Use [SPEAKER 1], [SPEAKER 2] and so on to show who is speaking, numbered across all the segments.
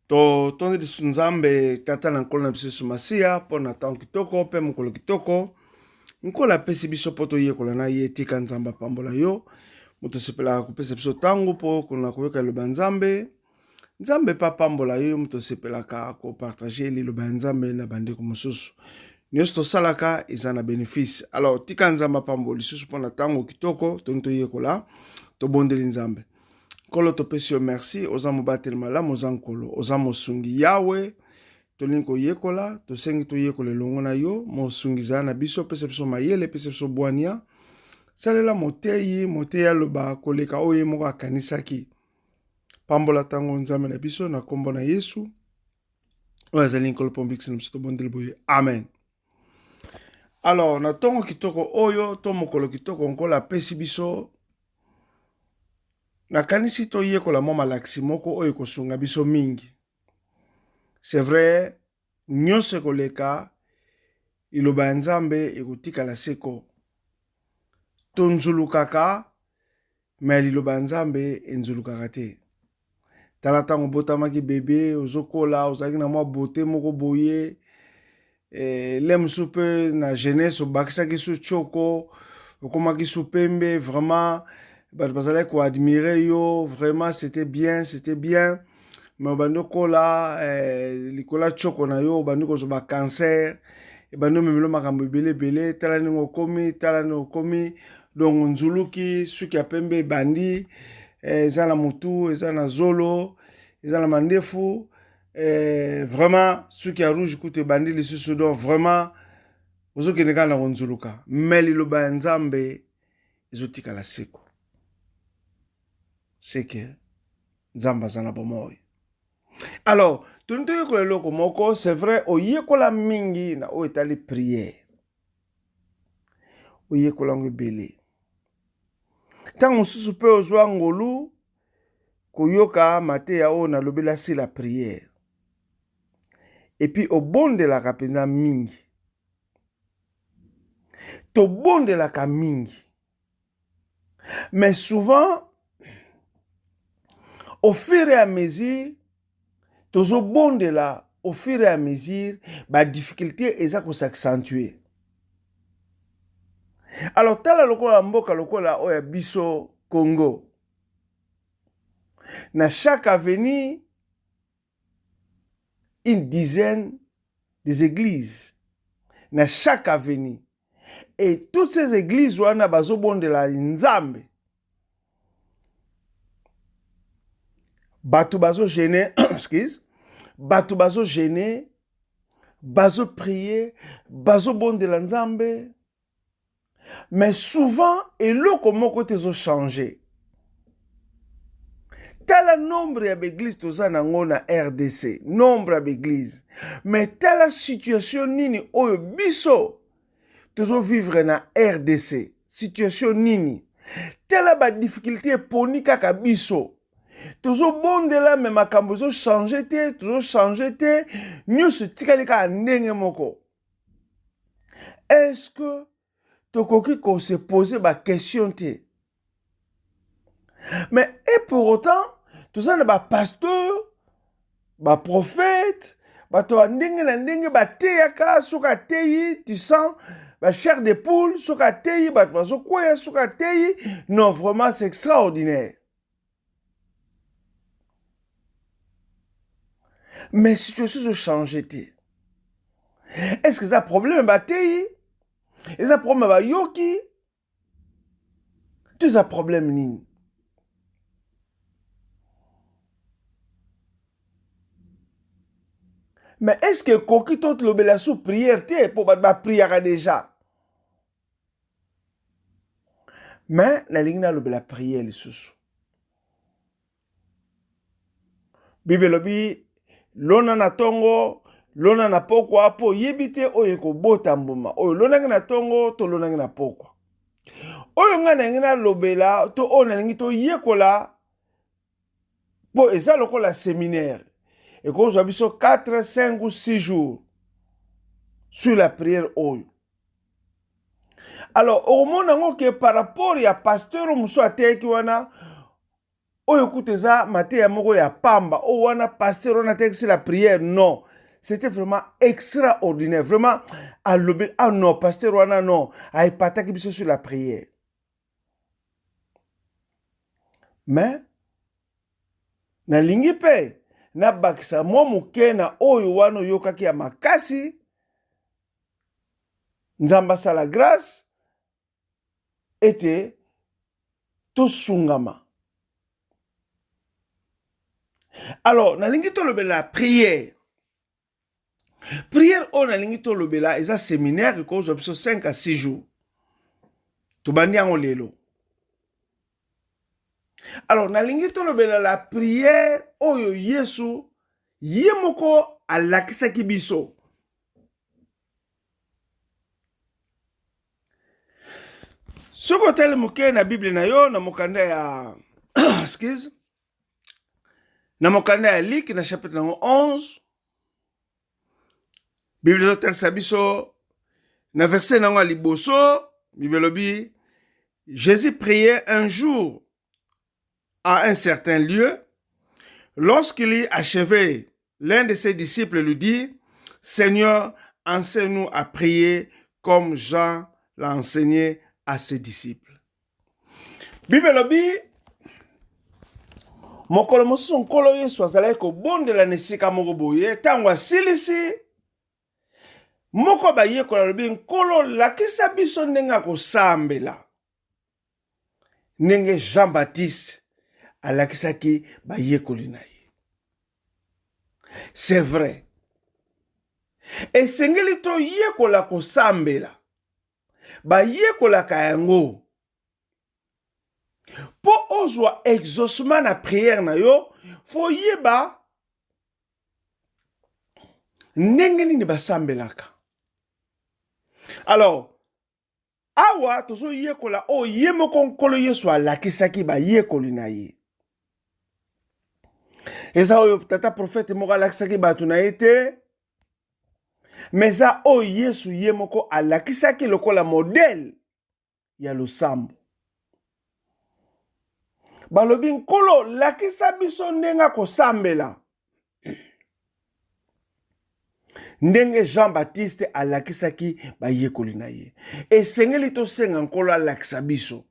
[SPEAKER 1] To tonde di sunzambe tata na nkolo na biso sumasia po na tango kitoko pe mokolo kitoko nkolo apesi biso po toyekola na ye tika nzambe apambola yo moto sepelaka kopesa biso tango po kona koyoka liloba nzambe nzambe pa pambola yo moto sepelaka kopartage liloba ya nzambe na bandeko mosusu nyonso tosalaka eza na bénéfice. Alors tika nzambe apambola lisusu mpo na tango kitoko toni toyekola tobondeli nzambe. Kolo topesi yo merci, oza mobateli malamu oza nkolo, oza mosungi yawe, tolingi koyekola, tosengi toyekola elongo na yo, mosungi za na biso, pesa biso mayele, pesa biso bwania, salela moteyi aloba koleka oye moko akanisaki. Pambola tango nzambe na biso na kombo na Yesu. Oyo azali nkolo pombikisi na biso tobondeli boye. Amen. Alors, na tongo kitoko oyo, to mokolo kitoko nkolo apesi biso nakanisi toyekola mwa malakisi moko oyo kosunga biso mingi. C'est vrai, nyonso ekoleka liloba ya nzambe ekotikala seko. Tonzulukaka, me liloba ya nzambe enzulukaka te. Tala tango botamaki bebe, ozokola, ozalaki na mwa bote moko boye, lem soupe na jeunesse obakisaki su choko, okomaki su pembe, vraiment bazalaki ko admirer yo, vraiment c'était bien. Mais obandoko la likola choko na yo obandoko zo ba cancer ebando memelo makambo belé tala ningo komi donc nzuluki suki apembe bandi eza na mutu eza na zolo eza na mandefu vraiment suki ya rouge kute bandi lisusu donc vraiment ozokende kaka na konzuluka mais liloba ya nzambe ezotika la seko c'est que nzambe aza na bomoi. Alors, tout le c'est vrai, oyekola mingi na o etali prière. Oyekola ngibele. Tant mosusu pe ozwa ngolu koyoka mate ya o na lobela si la prière. Et puis obonde la kapenza mingi. To bonde la ka mingi. Mais souvent au fur et à mesure tozo bonde la au fur et à mesure ba difficulté eza ko s'accentuer. Alors tala lokola mboka lokola oya biso Congo. Na chaque avenue une dizaine des églises. Na chaque avenue. Et toutes ces églises wana bazo bonde la nzambe. Batu bazo gêner, excuse. Batu bazo gêner, bazo prier, bazo bonde la nzambe. Mais souvent, eloko moko tezo changer. Tel nombre d'églises toza nango na RDC, nombre d'églises. Mais telle situation nini oyo biso tozo vivre na RDC, situation nini. Telle ba difficulté poni kaka biso. Tozo bondela me makambo zo changer te, tozo changer te, nyusu tikali ka ndenge moko. Est-ce que tokoki ko se poser ba question te? Mais et pour autant, tout ça ba pasteur, ba prophète, ba to ndenge na ndenge ba teyaka soka teyi, tu sens ba chair de poule soka teyi, ba so koya soka teyi. Non, vraiment c'est extraordinaire. Mais situation se changer te. Est-ce que ça problème ba teyi? Est-ce que problème ba yoki? Tout ça problème nini? Mais est-ce que koki tout lobela sous prière te pour ba prière déjà? Mais la ligne lobela prière les sous. Bible lobi lona na tongo lona na pokwa po yebite oyo ko bota mbuma oyo lona na tongo to lona na pokwa oyo ngana ngina lobela to ona ngi to yekola po eza lokola séminaire et ko zo biso 4 5 ou 6 jours sur la prière oyo. Alors au monde ngo que par rapport ya pasteur muso ateki wana oyo kuteza mateya moko ya pamba o wana pasteur wana tekisi la prière non. C'était vraiment extraordinaire. Vraiment, ah non, pasteur wana non. A epataki biso sur la prière. Mais, na lingi pe, na bakisa mwa muke na oyo wana yokaki ya makasi, nzamba sa la grâce, ete to sungama. Alors, na lingi to lobela prière. Prière on a lingi to lobela eza séminaire ko zo biso 5 à 6 jours. To bandi yango lelo. Alors na lingi to lobela la prière oyo Yesu yemoko alakisaki biso. Soko tele moke na Bible na yo na mokanda ya excuse. Na mokanda ya Luc na chapitre 11. Bible tel sabiso na verset na liboso Bible lobi Jésus priait un jour à un certain lieu. Lorsqu'il y achevait, l'un de ses disciples lui dit Seigneur, enseigne-nous à prier comme Jean l'a enseigné à ses disciples. Bible lobi mokolo mosusu nkolo Yesu azalaki kobondela na esika moko boye ntango asilisi moko bayekola lobi nkolo lakisa biso ndenge akosambela ndenge Jean-Baptiste alakisaki bayekoli na ye. C'est vrai. Esengeli to yekola kosambela bayekola kayango po ozwa exaucement na prière na yo fo yeba ndenge nini basambelaka. Alors awa tozo yekola o yemoko nkolo Yesu alakisaki bayekoli na ye. Eza oyo tata prophète moko alakisaki batu na ye te. Mais eza o Yesu yemoko alakisaki lokola modèle ya losambo. Balobi nkolo lakisa biso ndenga kosambela. Ndenge Jean-Baptiste alakisaki bayekoli na ye. Esengeli to senga nkolo alakisa biso.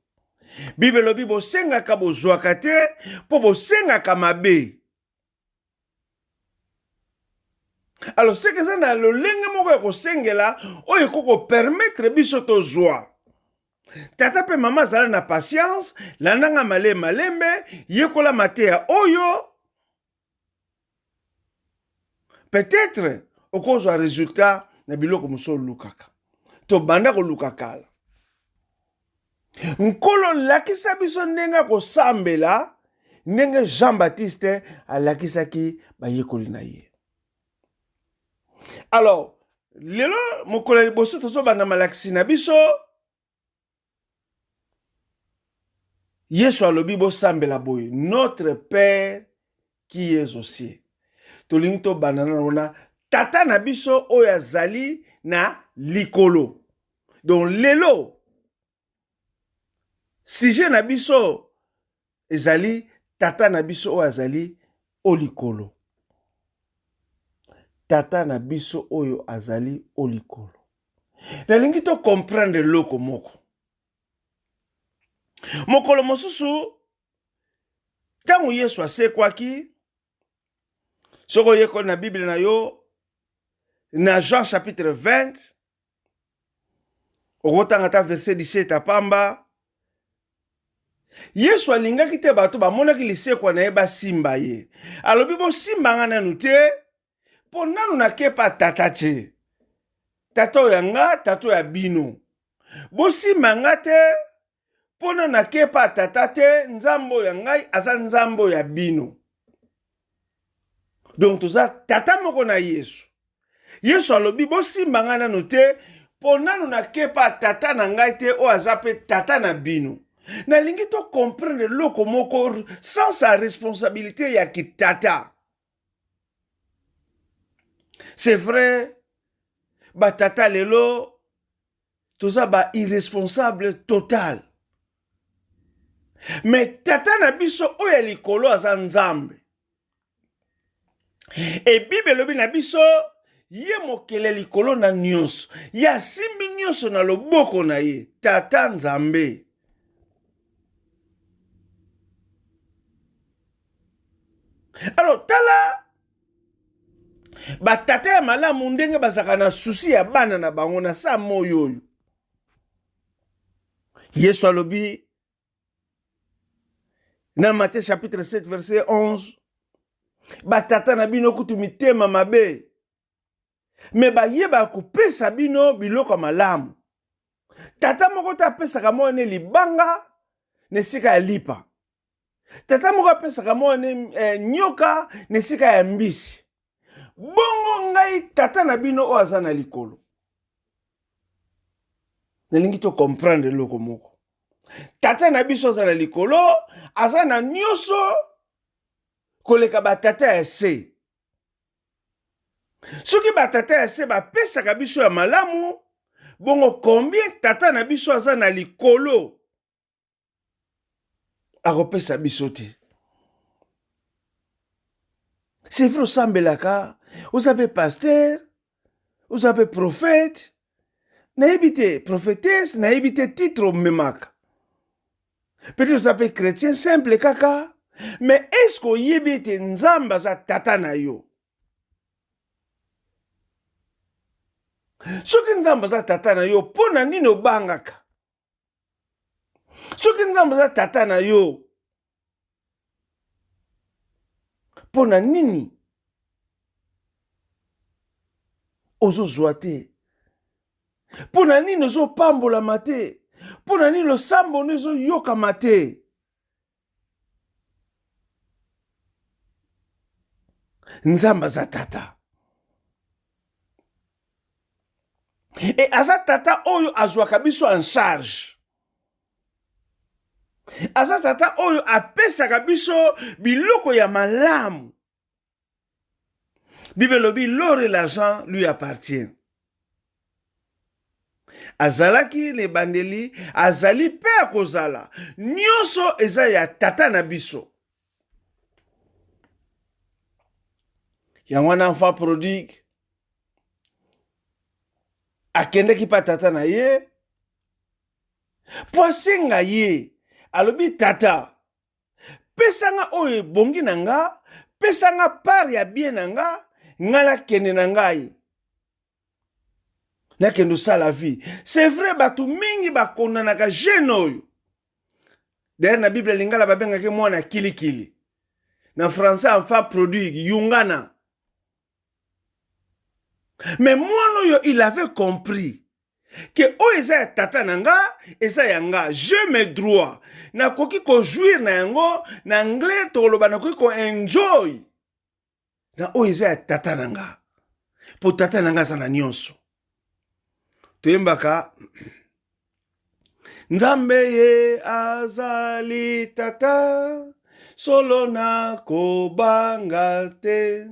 [SPEAKER 1] Bible lobi bo senga ka bozwaka te po bo senga ka mabe. Alors c'est que ça na lo lenge moko ya kosengela oyo koko permettre biso to zwa. Tata pe mama zala na patience, landanga malembe, yekola mateya oyo. Peut-être okozwa résultat na biloko muso lukaka. To banda ko lukakala. Nkolo lakisa biso ndenga kosambela ndenge Jean-Baptiste alakisaki bayekoli na ye. Alors, lelo mokolo liboso tozo bana malakisi na biso Yesu alobi bo sambela boye notre Père qui est aux cieux. Tolingi to banana na tata na biso oyo azali na likolo. Donc lelo sujet na biso ezali tata na biso oyo azali o likolo. Tata na biso oyo azali o likolo. Nalingi to comprendre loko moko. Mokolo mosusu tango Yesu asekwaki soko yeko na Bible na yo na Jean chapitre 20 okotanga ta verset 17 apamba Yesu alingaki te bato bamonaki lisekwa na ye basimba ye. Alobi bo simba nga nanu te po nanu nakepa tata te. Tato ya nga, tato ya bino. Bo simba nga te po nanu nakepa tata te nzambo ya ngai aza nzambo ya bino. Donc toza tata moko na Yesu. Yesu alobi bo simba nga nanu te po nanu nakepa tata na ngai te o aza pe tata na bino. Na lingi to comprendre loko moko sans sa responsabilité ya kitata. C'est vrai, ba tata lelo toza ba irresponsable total. Mais tata na biso oya likolo aza nzambe. Et Bible lobi na biso ye mokele likolo na nyonso. Ya simbi nyonso na loboko na ye. Tata nzambe. Alors tala ba tata ya malamu ndenge bazaka na susi ya bana na bango na sa moyo. Yesu alobi na Matthieu chapitre 7 verset 11. Batata na bino kutu mitema mabe. Me bayeba kopesa bino biloko malamu. Tata moko ta pesaka mone libanga nesika ya lipa. Tata moko pesaka mone nyoka nesika ya mbisi. Bongo ngai tata na bino o aza na likolo. Nelingi to comprendre loko moko. Tata na biso aza na likolo, aza na nyonso koleka batata ya se. Soki batata ya se bapesaka biso ya malamu, bongo combien tata na biso aza na likolo akopesa biso te. C'est vrai osambelaka, ozape pasteur, ozape prophète, nayebi te prophétesse, nayebi te titre memaka. Peut-être ozape chrétien simple kaka, mais est-ce que oyebi te nzambe aza tata na yo? Soki nzambe aza tata na yo, pona nini obangaka? Soki nzambe aza tata na yo, pona nini ozozwa te? Pona nini ozopambolama te? Pona nini losambo ozoyokama te? Nzambe aza tata. Et aza tata oyo azwaka biso en charge. Aza tata oyo apesaka biso biloko ya malamu. Bible lobi l'or et l'argent lui appartient. Azalaki le bandeli, azali pe akozala. Nyonso eza ya tata na biso. Yango wana enfant prodigue akendeki pa tata na ye. Po asenga ye. Alobi tata, pesanga oyo bongi na nga, pesanga part ya bien na nga, ngala kende na ngai. Na kendo sa la vie. C'est vrai batu mingi bakondanaka jeune oyo. D'ailleurs na Bible lingala babengaki mwana kilikili. Na français enfant prodigue, yungana. Mais mwana oyo il avait compris que o eza ya tata nanga, eza yanga, je me droit. Na koki ko jouir na yango, na anglais toloba na koki ko enjoy. Na o eza ya tata nanga. Po tata nanga za na nyonso. Toyembaka Nzambe ye azali tata, solo na kobanga te.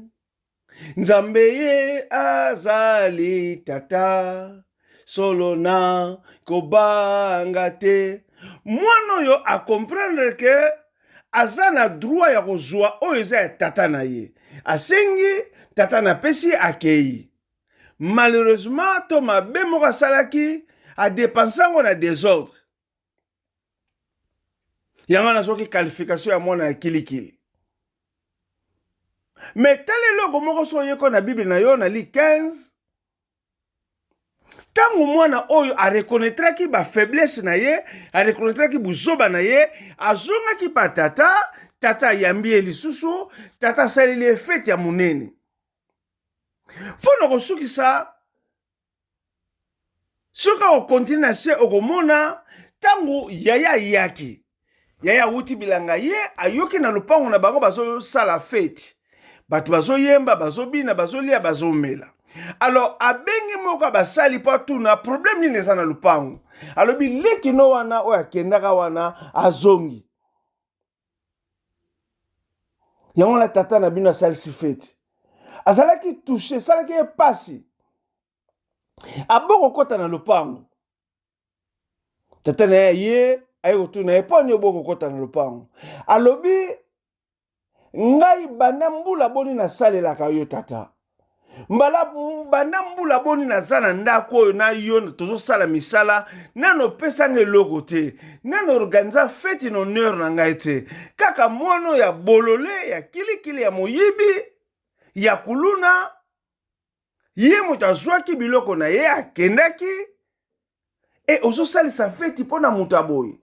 [SPEAKER 1] Nzambe ye azali tata, solo na kobanga te. Mwana yo a comprendre que aza na droit ya kozwa oyo eza ya tata na ye. Asengi tata na pesi akei. Malheureusement to mabe moko asalaki a dépenser ngo na désordre. Yango nazoki qualification ya mwana ya kilikili. Mais tale loko moko so yeko na Bible na yo na li 15. Tango mwana oyo a reconnaîtra ki ba faiblesse na ye, a reconnaîtra ki buzoba na ye, azonga ki pa tata, tata yambi lisusu, tata salili fete ya munene. Pono kosuki sa, soka o continue se okomona, tango yaya yaki. Yaya wuti bilanga ye, ayoki na lupango na bango bazo sala fete. Batu bazo yemba, bazo bina, bazo lia, bazo mela. Alors, abengi moka basali pa tuna, problème ni neza na lupango. Alors, bi leki no wana, oya kendaka wana, azongi. Yango la tata na bino sali si fete. Azalaki touché, salaki e pasi. Aboko kota na lupango. Tata na ye, aye kotuna eponi oboko kota na lopango alobi ngai banda mbula boni na salelaka yo tata mbala banda mbula boni naza na ndako oyo na yo tozosala misala nano pesanga eloko te nano organiza fete in honneur na ngai te kaka mwana ya bolole ya kilikili ya moyibi ya kuluna ye moto azwaki biloko na ye akendaki e ozosalisa feti mpo na moto aboye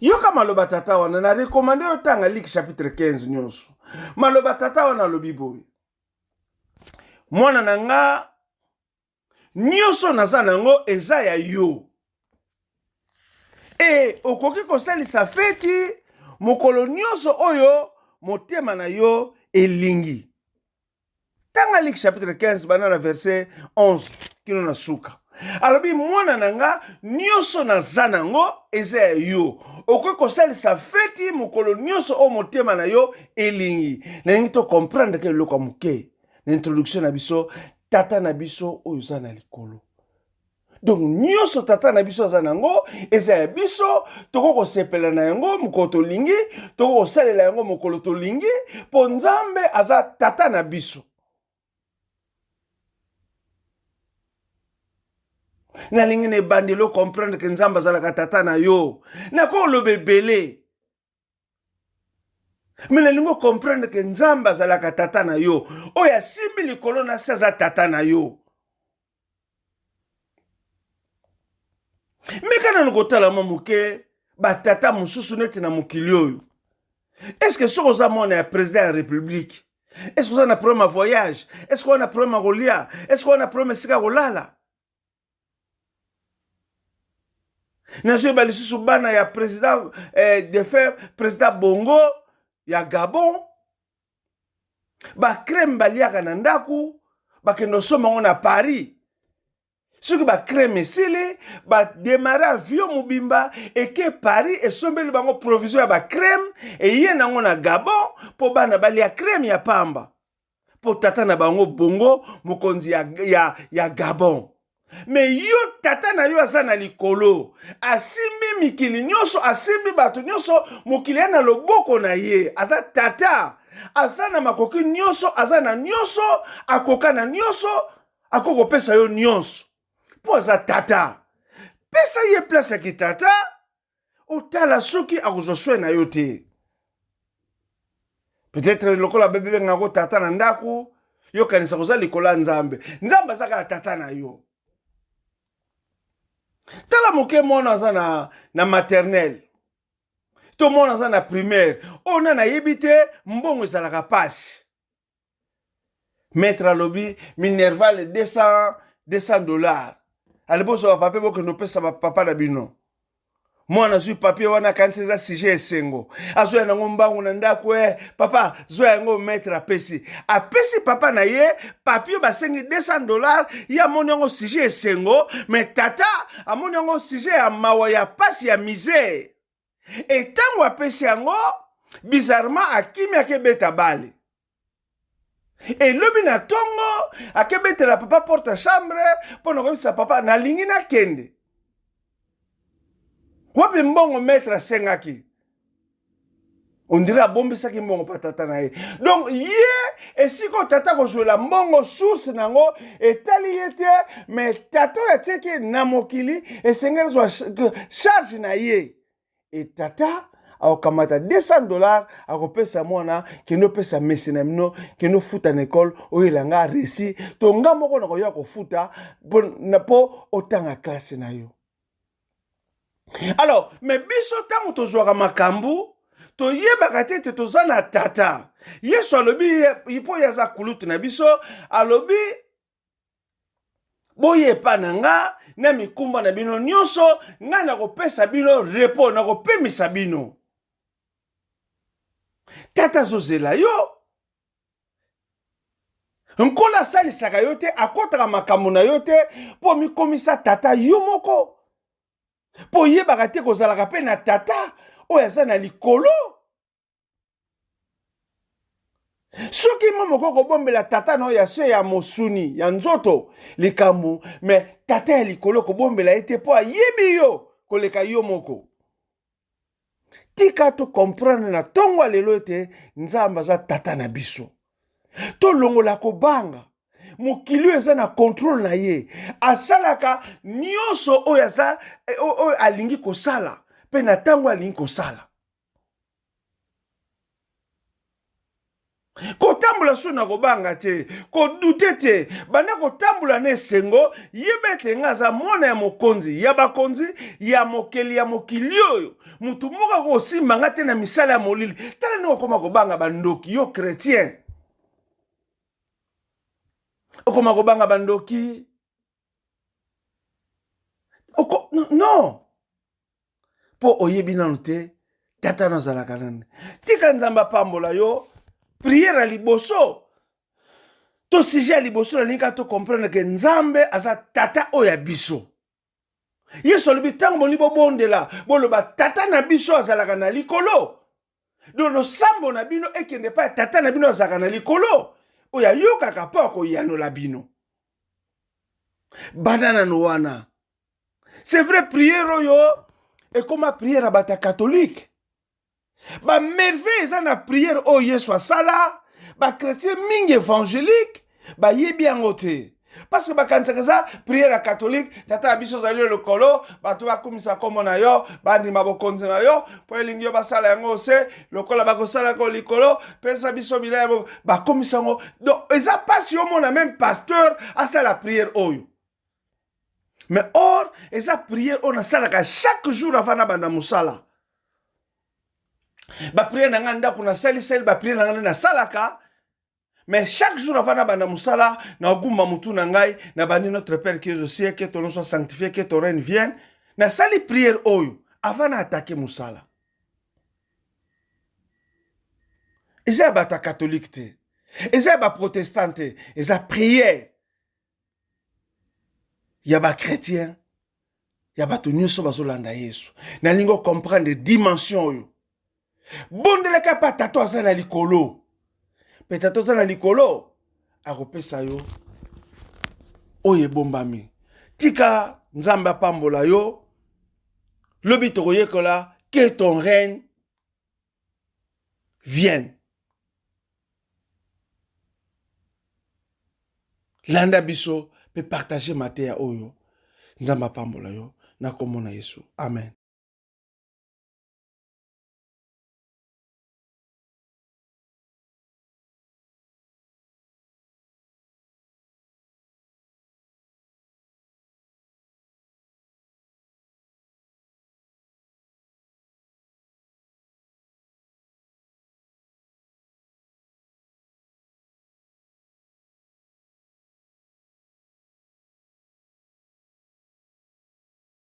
[SPEAKER 1] yoka maloba tata wana na rekomande yo tanga Luc chapitre 15 nyonso maloba tata wana alobi boye mwana na nga nyonso naza nango eza ya yo e okoki kosalisa feti mokolo nyonso oyo motema na yo elingi tanga Luc chapitre 15 bana na verset 11 kino na suka alobi mwana na nga nyonso naza nango eza ya yo okoki kosalisa feti mokolo nyonso oyo motema na yo elingi nalingi to comprendre ke eloko ya moke na introduction na biso tata na biso oyo za na likolo donc nyonso tata na biso aza nango eza ya biso toko kosepela na yango mokolo tolingi toko kosalela yango mokolo tolingi mpo nzambe aza tata na biso nalingi na ebandelo comprendre ke nzambe azalaka tata na yo nako oloba ebele me nalingi comprendre ke nzambe azalaka tata na yo oyo asimbi likolo na se aza tata na yo meka na lokotala mwa moke batata mosusu neti na mokili oyo eske soki oza mwana ya président ya république eske oza na problème ya voyage eske oza na problème ya kolia eske oza na problème esika kolala nazoyeba lisusu bana ya président de fait président bongo ya Gabon bakreme baliaka na ndaku bakende osomba ngo na Paris soki bakreme esili bademare avion mobimba eke Paris esombeli bango provision ya bakreme eye nango na Gabon mpo bana balia kreme ya pamba mpo tata na bango bongo mokonzi ya Gabon me yo tata na yo aza na likolo asimbi mikili nyonso asimbi bato nyonso mokili ya na loboko na ye aza tata aza na makoki nyonso aza na nyonso akoka na nyonso akokopesa yo nyonso mpo aza tata pesa ye place ya kitata otala soki akozoswe na yo te peut-être lokola bebe ngako tata na ndaku yo kanisa koza likolo ya nzambe nzambe aza kaka tata na yo tala moke mwana aza na maternelle to mwana aza na primaire ona nayebi te mbongo ezalaka pasi maître alobi minerval $200 aliboso bapape bokende opesa bapapa na bino mwana azwi papier wana kanisi eza sujet esengo azwa nango mbangu na ndako papa zwa yango maître apesi papa na ye papier basengi $200 ye amoni yango sujet esengo me tata amoni yango sujet ya mawa ya pasi ya misère etango apesi yango bizarrement akimi akebeta bale elobi na tongo akebetela papa porte chambre mpo na koyebisa papa nalingi nakende wapi mbongo maître asengaki on dirait abombisaki mbongo pa tata na ye donc ye esiko tata kozwela mbongo source nango etali ye te me tata oyo atiaki na mokili esengeli zwa charge na ye e tata akokamata $200 akopesa mwana kendo pesa mesi na bino kendo futa na ekole oyo elanga resi to nga moko na koya kofuta mpo otanga klase na yo. Alors, mais biso tango tozwaka makambu toyebaka te toza na tata yesu alobi ipo yaza kulutu na biso alobi boyepa na nga na mikumba na bino nyonso nga nakopesa bino repos nakopemisa bino tata zozela yo nkola asalisaka yo te akotaka makambo na yo te mpo mikomisa tata yo moko po yebaka te kozalaka pe na tata oyo aza na likolo soki mo moko kobombela tata na oyo ya se ya mosuni ya nzoto likambo me tata ya likolo kobombela ye te po ayebi yo koleka yo moko. Tika to comprendre na tongo lelo ete nzamba za tata na biso. To longola ko banga. Mokili eza na contrôle na ye. Asalaka nyonso oyo aza oyo alingi kosala. Pe na tango alingi kosala. Kotambula so na kobanga te, kodute te, banda kotambula na esengo, yebete nga za mwana ya mokonzi, ya bakonzi, ya mokeli ya mokili oyo. Mutu moka kosimba nga te na misala ya molili. Tala ni okoma kobanga bandoki, yo chrétien. Okoma kobanga bandoki. Non. Po oyebi nanu te, tata nozalaka nani. Tika nzamba pambola yo, prière à liboso. To sujet à liboso na linga to comprendre que nzambe aza tata oya biso. Yeso lobi tango molibo bondela, boloba tata na biso azalaka na likolo. Dono sambo na bino ekende pa tata na bino azalaka na likolo. Oya yokaka pa ko yanola bino. Banana no wana. C'est vrai prière yo et comme prière à bata catholique. Ba merveille eza na prière o Yesu asala, ba chrétien mingi évangélique, ba yebi yango te. Parce que ba kanisa za prière catholique, tata biso zali lokolo, ba to ba komisa kombo na yo, ba ndima bokonzi na yo, po elingi yo basala yango se, lokola ba kosala ko likolo, pesa biso bila ba komisa yango. Donc eza pas yo mona même pasteur asa la prière oyo. Mais or, eza prière on asala chaque jour avant na banda musala. Ba prière na nganda kuna sali ba prière na nganda na salaka. Mais chaque jour avant na banda musala na ogumba mutu na ngai na bani notre Père qui est au ciel, que ton nom soit sanctifié, que ton règne vienne. Na sali prière oyo avant na attaquer musala. Eza ba ta catholique te. Eza ba protestant te. Eza prière. Ya ba chrétien. Ya ba to nyonso bazolanda Yesu. Na lingo comprendre dimension oyo. Bondeleka pa tato aza na likolo. Pe tato aza na likolo. Akopesa yo. Oye bombami. Tika nzamba pambola yo. Lobi tokoyekola. Que ton règne vienne. Landa biso. Pe partager maté ya oyo. Nzamba pambola yo. Na komona Yesu. Amen.